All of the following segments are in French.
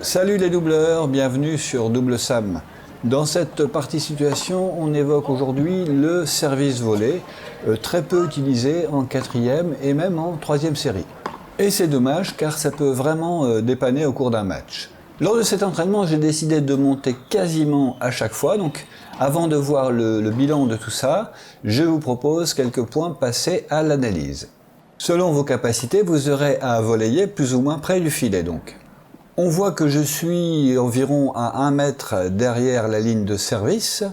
Salut les doubleurs, bienvenue sur Double Sam. Dans cette partie situation, on évoque aujourd'hui le service volé, très peu utilisé en 4e et même en 3e série. Et c'est dommage car ça peut vraiment dépanner au cours d'un match. Lors de cet entraînement, j'ai décidé de monter quasiment à chaque fois, donc avant de voir le bilan de tout ça, je vous propose quelques points passés à l'analyse. Selon vos capacités, vous aurez à voler plus ou moins près du filet donc. On voit que je suis environ à 1 mètre derrière la ligne de service.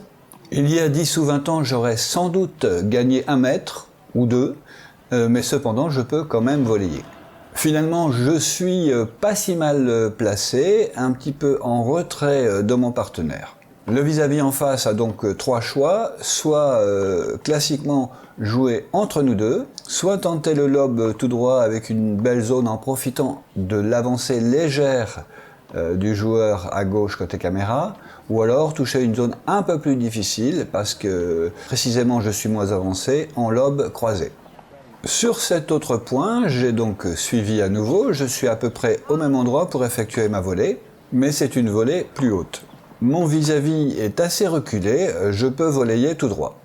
Il y a 10 ou 20 ans, j'aurais sans doute gagné 1 mètre ou 2, mais cependant, je peux quand même voler. Finalement, je suis pas si mal placé, un petit peu en retrait de mon partenaire. Le vis-à-vis en face a donc 3 choix, soit classiquement jouer entre nous deux, soit tenter le lob tout droit avec une belle zone en profitant de l'avancée légère du joueur à gauche côté caméra, ou alors toucher une zone un peu plus difficile parce que précisément je suis moins avancé en lob croisé. Sur cet autre point, j'ai donc suivi à nouveau, je suis à peu près au même endroit pour effectuer ma volée, mais c'est une volée plus haute. Mon vis-à-vis est assez reculé, je peux voler tout droit.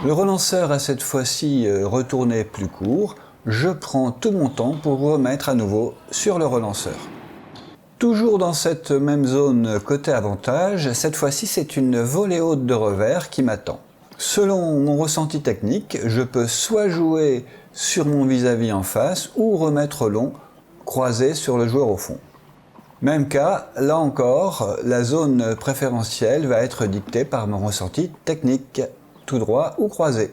Le relanceur a cette fois-ci retourné plus court, je prends tout mon temps pour remettre à nouveau sur le relanceur. Toujours dans cette même zone côté avantage, cette fois-ci c'est une volée haute de revers qui m'attend. Selon mon ressenti technique, je peux soit jouer sur mon vis-à-vis en face ou remettre long, croisé sur le joueur au fond. Même cas, là encore, la zone préférentielle va être dictée par mon ressenti technique, tout droit ou croisé.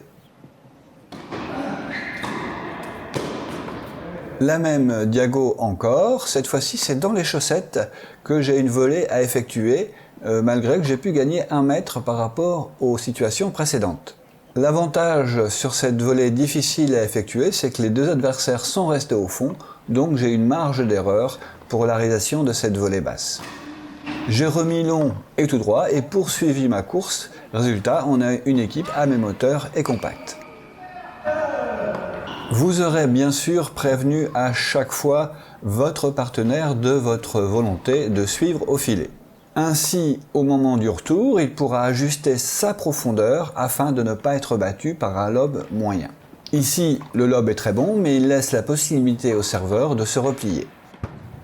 La même diago encore, cette fois-ci c'est dans les chaussettes que j'ai une volée à effectuer, malgré que j'ai pu gagner 1 mètre par rapport aux situations précédentes. L'avantage sur cette volée difficile à effectuer, c'est que les deux adversaires sont restés au fond, donc j'ai une marge d'erreur pour la réalisation de cette volée basse. J'ai remis long et tout droit et poursuivi ma course. Résultat, on a une équipe à même hauteur et compacte. Vous aurez bien sûr prévenu à chaque fois votre partenaire de votre volonté de suivre au filet. Ainsi, au moment du retour, il pourra ajuster sa profondeur afin de ne pas être battu par un lob moyen. Ici, le lob est très bon, mais il laisse la possibilité au serveur de se replier.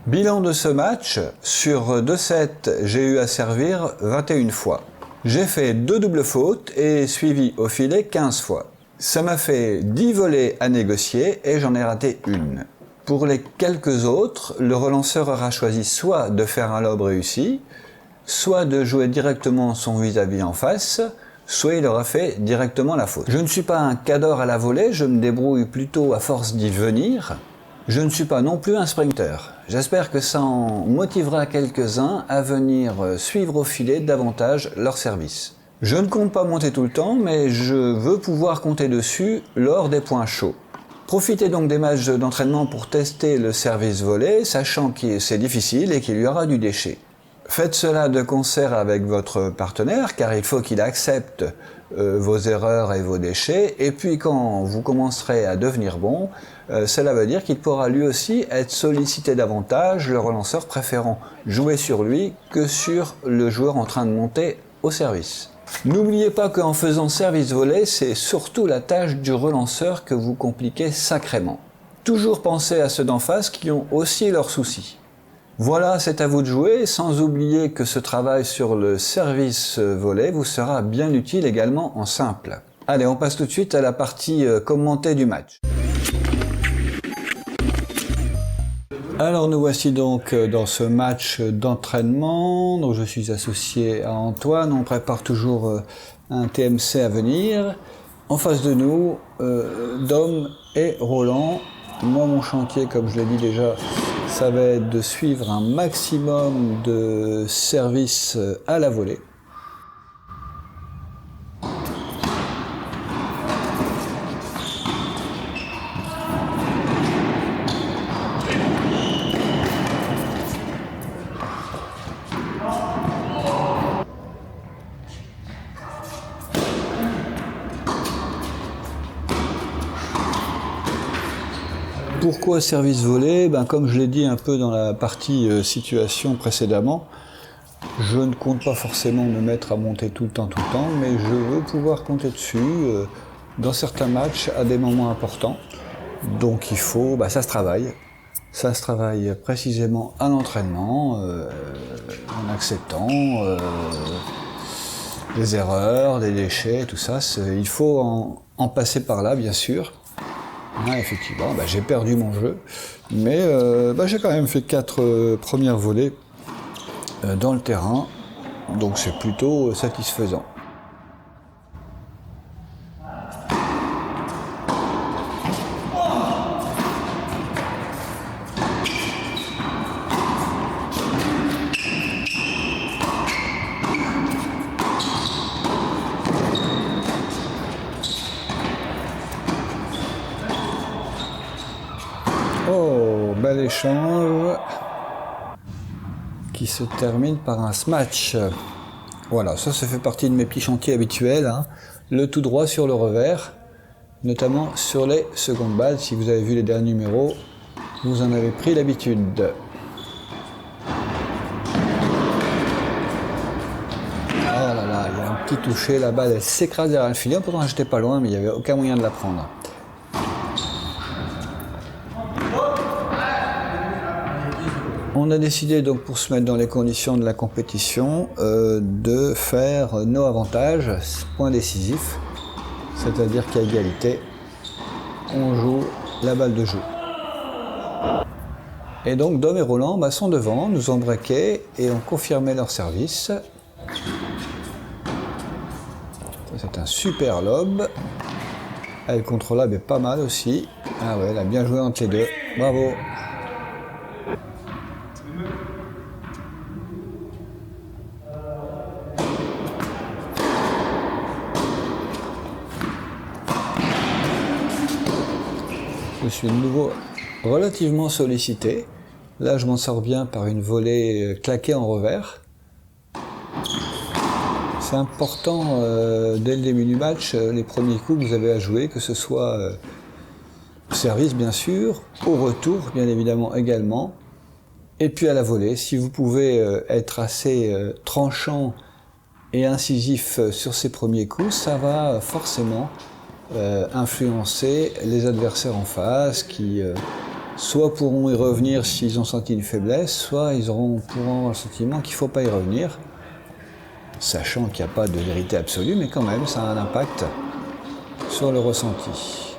Bilan de ce match, sur 2 sets, j'ai eu à servir 21 fois. J'ai fait 2 doubles fautes et suivi au filet 15 fois. Ça m'a fait 10 volées à négocier et j'en ai raté une. Pour les quelques autres, le relanceur aura choisi soit de faire un lob réussi, soit de jouer directement son vis-à-vis en face, soit il aura fait directement la faute. Je ne suis pas un cador à la volée, je me débrouille plutôt à force d'y venir. Je ne suis pas non plus un sprinter. J'espère que ça en motivera quelques-uns à venir suivre au filet davantage leur service. Je ne compte pas monter tout le temps, mais je veux pouvoir compter dessus lors des points chauds. Profitez donc des matchs d'entraînement pour tester le service volé, sachant que c'est difficile et qu'il y aura du déchet. Faites cela de concert avec votre partenaire, car il faut qu'il accepte vos erreurs et vos déchets, et puis quand vous commencerez à devenir bon, cela veut dire qu'il pourra lui aussi être sollicité davantage, le relanceur préférant jouer sur lui que sur le joueur en train de monter au service. N'oubliez pas qu'en faisant service volé, c'est surtout la tâche du relanceur que vous compliquez sacrément. Toujours pensez à ceux d'en face qui ont aussi leurs soucis. Voilà, c'est à vous de jouer, sans oublier que ce travail sur le service volé vous sera bien utile également en simple. Allez, on passe tout de suite à la partie commentée du match. Alors nous voici donc dans ce match d'entraînement. Donc je suis associé à Antoine, on prépare toujours un TMC à venir. En face de nous, Dom et Roland. Moi mon chantier, comme je l'ai dit déjà, ça va être de suivre un maximum de services à la volée. Pourquoi service volé? Comme je l'ai dit un peu dans la partie situation précédemment, je ne compte pas forcément me mettre à monter tout le temps, mais je veux pouvoir compter dessus dans certains matchs à des moments importants. Donc il faut, ça se travaille. Ça se travaille précisément à l'entraînement, en acceptant des erreurs, des déchets, tout ça. Il faut en passer par là, bien sûr. Effectivement, j'ai perdu mon jeu, mais j'ai quand même fait 4 premières volées dans le terrain, donc c'est plutôt satisfaisant. Oh, bel échange qui se termine par un smash. Voilà, ça fait partie de mes petits chantiers habituels, hein. Le tout droit sur le revers, notamment sur les secondes balles. Si vous avez vu les derniers numéros, vous en avez pris l'habitude. Oh là là, il y a un petit toucher, la balle elle s'écrase derrière le filet, pourtant j'étais pas loin, mais il n'y avait aucun moyen de la prendre. On a décidé donc, pour se mettre dans les conditions de la compétition, de faire nos avantages, point décisif, c'est-à-dire qu'à égalité, on joue la balle de jeu. Et donc Dom et Roland sont devant, nous ont breaké et ont confirmé leur service. C'est un super lob. Elle contrôlable est pas mal aussi. Ah ouais, elle a bien joué entre les deux. Bravo. Je suis de nouveau relativement sollicité. Là, je m'en sors bien par une volée claquée en revers. C'est important dès le début du match, les premiers coups que vous avez à jouer, que ce soit au service bien sûr, au retour bien évidemment également, et puis à la volée. Si vous pouvez être assez tranchant et incisif sur ces premiers coups, ça va forcément influencer les adversaires en face qui soit pourront y revenir s'ils ont senti une faiblesse, soit ils pourront avoir le sentiment qu'il ne faut pas y revenir, sachant qu'il n'y a pas de vérité absolue, mais quand même ça a un impact sur le ressenti.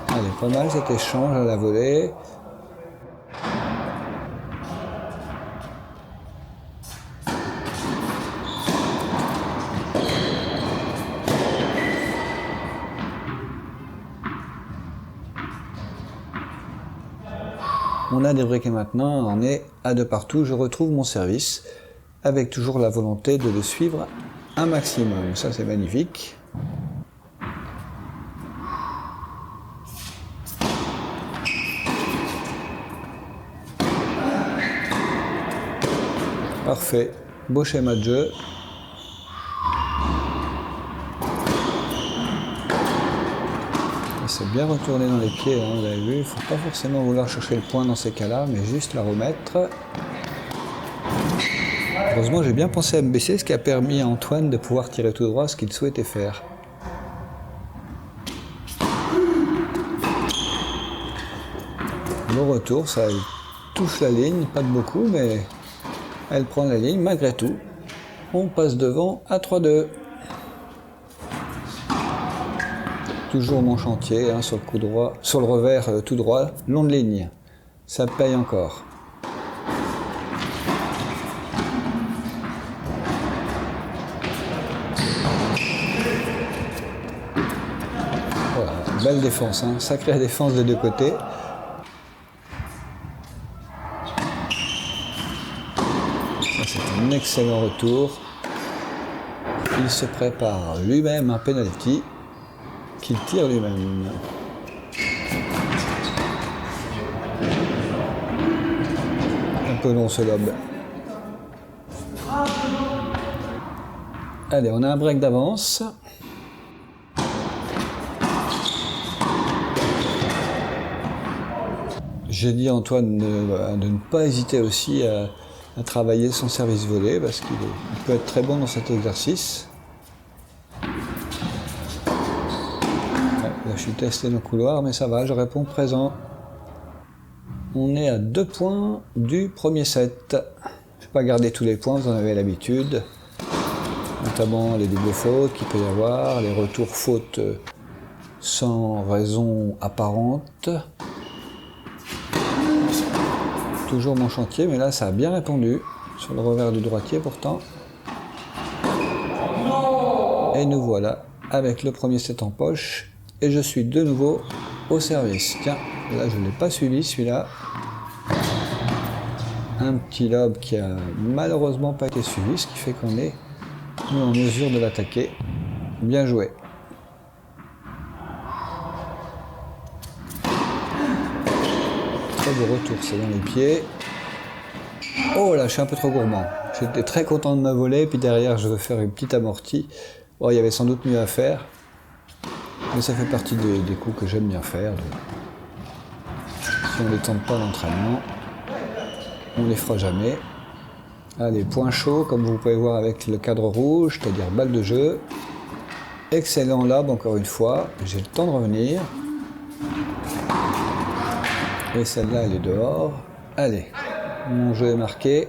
Allez, pas mal cet échange à la volée. On a débriqué maintenant, on est à 2 partout, je retrouve mon service avec toujours la volonté de le suivre un maximum. Ça c'est magnifique. Parfait, beau schéma de jeu. C'est bien retourné dans les pieds, hein, vous avez vu, il ne faut pas forcément vouloir chercher le point dans ces cas-là, mais juste la remettre. Heureusement, j'ai bien pensé à me baisser, ce qui a permis à Antoine de pouvoir tirer tout droit ce qu'il souhaitait faire. Bon retour, ça touche la ligne, pas de beaucoup, mais elle prend la ligne malgré tout. On passe devant à 3-2. Toujours mon chantier, hein, sur le coup droit, sur le revers tout droit, long de ligne. Ça paye encore. Voilà, belle défense, hein, sacrée défense des deux côtés. C'est un excellent retour. Il se prépare lui-même un penalty qu'il tire lui-même. Un peu long ce lob. Allez, on a un break d'avance. J'ai dit à Antoine de ne pas hésiter aussi à travailler son service volé parce qu'il peut être très bon dans cet exercice. Ouais, là, je suis testé dans le couloir, mais ça va, je réponds présent. On est à 2 points du premier set. Je ne vais pas garder tous les points, vous en avez l'habitude. Notamment les doubles fautes qu'il peut y avoir, les retours fautes sans raison apparente. Toujours mon chantier, mais là ça a bien répondu sur le revers du droitier pourtant. Et nous voilà avec le premier set en poche et je suis de nouveau au service. Tiens, là je ne l'ai pas suivi celui-là. Un petit lob qui a malheureusement pas été suivi, ce qui fait qu'on est en mesure de l'attaquer. Bien joué. Très beau retour, c'est dans les pieds. Oh là, je suis un peu trop gourmand. J'étais très content de ma volée, puis derrière je veux faire une petite amortie. Bon, il y avait sans doute mieux à faire. Mais ça fait partie des coups que j'aime bien faire. Donc, si on ne les tente pas d'entraînement, on ne les fera jamais. Allez, point chaud, comme vous pouvez voir avec le cadre rouge, c'est-à-dire balle de jeu. Excellent lob, encore une fois. J'ai le temps de revenir. Et celle-là, elle est dehors. Allez, mon jeu est marqué.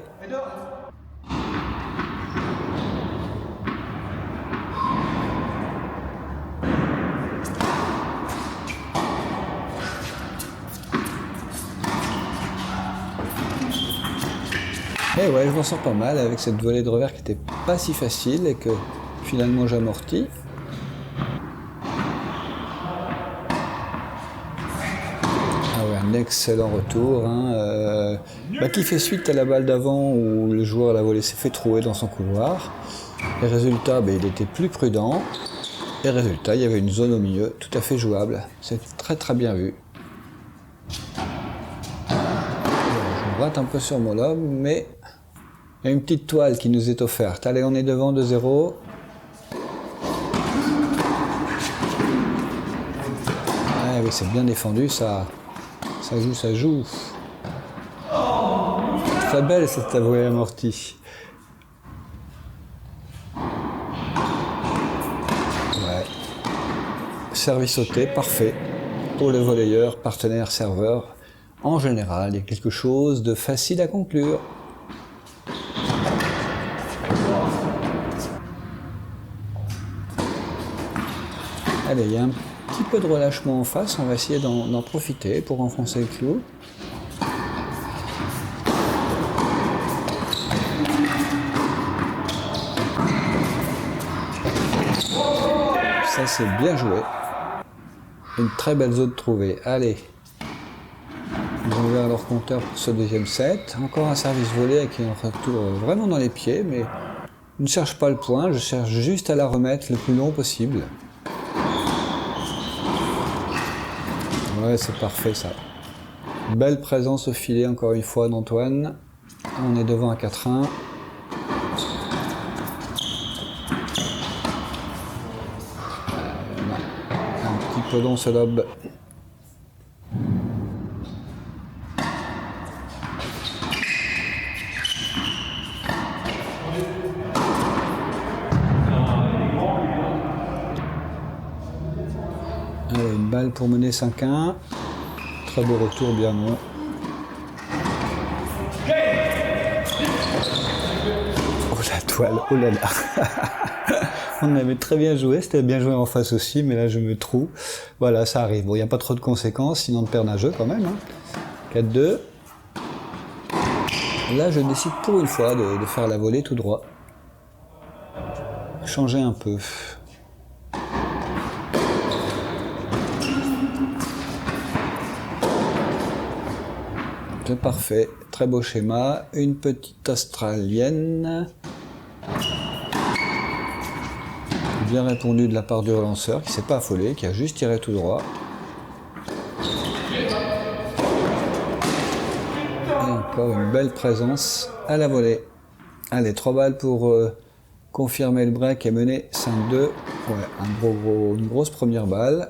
Et ouais, je m'en sors pas mal avec cette volée de revers qui n'était pas si facile et que finalement j'amortis. Ah ouais, un excellent retour, hein, qui fait suite à la balle d'avant où le joueur à la volée s'est fait trouer dans son couloir. Et résultat, il était plus prudent. Et résultat, il y avait une zone au milieu tout à fait jouable. C'est très très bien vu. Je rate un peu sur mon lob, mais il y a une petite toile qui nous est offerte. Allez, on est devant 2-0. Ah oui, c'est bien défendu, ça joue, ça joue. Très belle cette volée amortie. Ouais. Service sauté, parfait. Pour le volleyeur, partenaire, serveur. En général, il y a quelque chose de facile à conclure. Allez, il y a un petit peu de relâchement en face, on va essayer d'en profiter pour enfoncer le clou. Ça c'est bien joué. Une très belle zone trouvée. Allez. Ils ont ouvert leur compteur pour ce deuxième set. Encore un service volé avec un retour vraiment dans les pieds, mais je ne cherche pas le point, je cherche juste à la remettre le plus long possible. Ouais, c'est parfait ça. Belle présence au filet encore une fois d'Antoine. On est devant à 4-1. Un petit peu long ce lob. Allez, une balle pour mener 5-1. Très beau retour, bien long. Oh la toile, oh là là. On avait très bien joué, c'était bien joué en face aussi, mais là je me trouve. Voilà, ça arrive. Bon, il n'y a pas trop de conséquences, sinon de perdre un jeu quand même. Hein. 4-2. Là, je décide pour une fois de faire la volée tout droit. Changer un peu. C'est parfait, très beau schéma. Une petite australienne. Bien répondu de la part du relanceur qui ne s'est pas affolé, qui a juste tiré tout droit. Et encore une belle présence à la volée. Allez, 3 balles pour confirmer le break et mener 5-2. Ouais, une grosse première balle.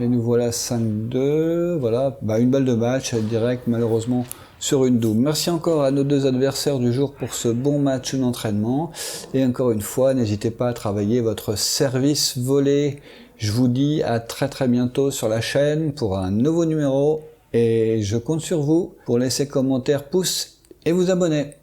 Et nous voilà 5-2, voilà, une balle de match direct malheureusement sur une double. Merci encore à nos deux adversaires du jour pour ce bon match d'entraînement. Et encore une fois, n'hésitez pas à travailler votre service volé. Je vous dis à très bientôt sur la chaîne pour un nouveau numéro. Et je compte sur vous pour laisser commentaires, pouces et vous abonner.